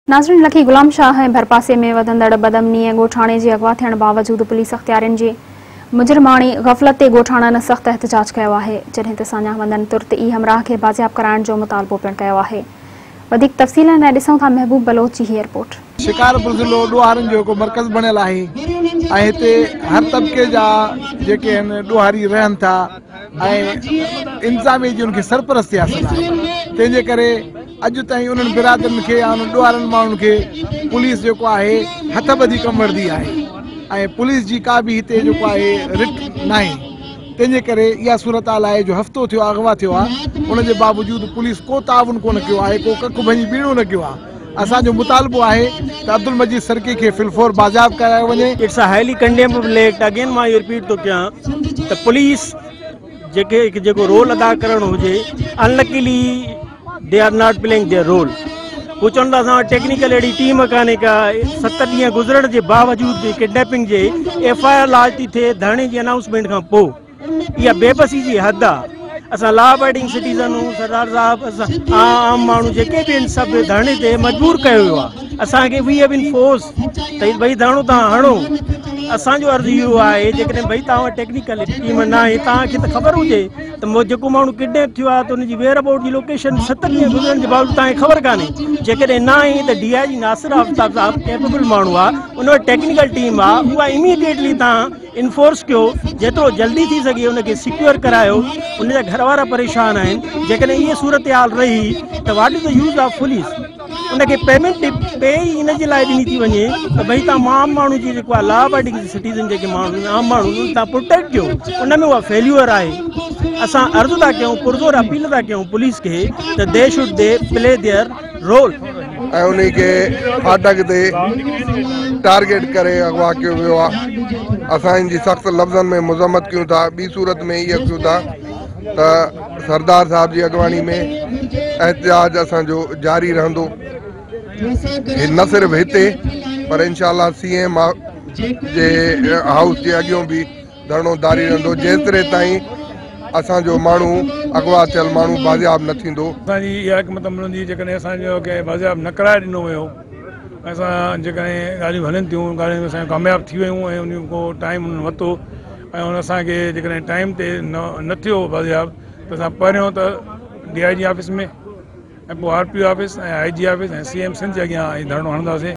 नाज़रीन, लखी गुलाम शाह ऐं भरपासे में वधंदड़ बदअमनी ऐं ॻोठाणे जे अगवा थियण बावजूद पुलिस अख़्तियारियुनि जे मुजरिमाणी ग़फ़लत ते ॻोठाणनि सख़्त एहतिजाज कयो आहे, जॾहिं त सान्या वंदन तुर्त ई हमराह खे बाज़ियाब कराइण जो मुतालबो पिणु कयो आहे। वधीक तफ़सीलनि लाइ ॾिसूं था महबूब बलोच जी हीअ रिपोर्ट। शिकारपुर ज़िलो ॾोहारनि जो मर्कज़ बणियल आहे ऐं हिते हर तबके जा जेके आहिनि ॾोहारी रहनि था ऐं इंतज़ामिया जी उनखे सरपरस्ती हासिल आहे। तंहिंजे करे अॼु ताईं उन्हनि बिरादरनि खे या उन्हनि ॾोहारनि माण्हुनि खे पुलिस जेको आहे हथ ॿधी कमु वठंदी आहे ऐं पुलिस जी का बि हिते जेको आहे रिट न आहे। तंहिंजे करे इहा सूरत हाल आहे जो हफ़्तो थियो आहे अगवा थियो आहे, उनजे बावजूद पुलिस को ताउन कोन कयो आहे, को ककु भञी बीणो न कयो आहे। असांजो मुतालबो आहे त अब्दुल मजीद सरकी खे फिलफोर बाज़ाब करायो वञे। It's a highly condemnable act. Again मां इहो रिपीट थो कयां त पुलिस जेको रोल अदा करणु हुजे, unluckily they are not playing their role. हू चवनि था असां टेक्निकल अहिड़ी टीम कान्हे का। 7 ॾींहं गुज़रण जे बावजूद किडनैपिंग जे FIR लॉन्च थी थिए धरणे जी अनाउंसमेंट खां पोइ। इहा बेबसी जी हद आहे। असां लॉ अबाइडिंग सिटीज़न हूं, सरदार साहब, असां आम माण्हू जेके बि आहिनि सभु धरणे ते मजबूर कयो वियो आहे। असांखे वी हैव बीन फोर्स त भई धरणो तव्हां हणो। असांजो अर्ज़ु इहो आहे जेकॾहिं भई तव्हां टेक्निकल टीम न आहे, तव्हांखे त ख़बर हुजे त जेको माण्हू किडनैप थियो आहे त हुनजी वेयर अबाउट जी लोकेशन 7 ॾींहं गुज़रण जे बावजूद तव्हांखे ख़बर कान्हे। जेकॾहिं न आहे त DIG नासिर आफ्ताब साहब कैपेबल माण्हू आहे, उन वटि टेक्निकल टीम आहे, उहा इमीडिएटली तव्हां इन्फोर्स कयो, जेतिरो जल्दी थी सघे उनखे सिक्योर करायो। उनजा घर वारा परेशान आहिनि। जेकॾहिं इहा सूरत हाल रही त what is the use of police? उनखे पेमेंट पे ई इन जे लाइ ॾिनी थी वञे त भई तव्हां आम माण्हू जी जेको आहे लॉ अबाइडिंग सिटीज़न जेके माण्हू आम माण्हू तव्हां प्रोटेक्ट कयो। उन में उहा फेल्यूअर आहे। असां अर्ज़ु था कयूं, पुरज़ोर अपील था कयूं पुलिस खे त they should they play their role ऐं उन खे फाटक ते टारगेट करे अगवा कयो वियो आहे। असां इन जी सख़्त लफ़्ज़नि में मज़म्मत कयूं था। ॿी सूरत में इहा कयूं था त सरदार साहब जी अॻवानी में एहतिजाज असांजो जारी रहंदो, न सिर्फ़ु हिते पर इंशाअल्लाह CM जे हाउस जे अॻियों बि धरणो जारी रहंदो जेतिरे ताईं असांजो माण्हू अगवा थियल माण्हू बाज़ियाब न थींदो। असांजी इहा हिकमत मिलंदी जेकॾहिं असांजो कंहिं बाज़ियाब न कराए ॾिनो वियो। असां जेकॾहिं ॻाल्हियूं हलनि थियूं, ॻाल्हियुनि में असां कामयाबु थी वियूं ऐं उन को टाइम उन्हनि वरितो ऐं उन असांखे जेकॾहिं टाइम ते न थियो बाज़ियाब त असां पहिरियों त DIG ऑफिस में ऐं पोइ RPO ऑफिस ऐं IG ऑफिस ऐं CM सिंध जे अॻियां धरणो हणंदासीं।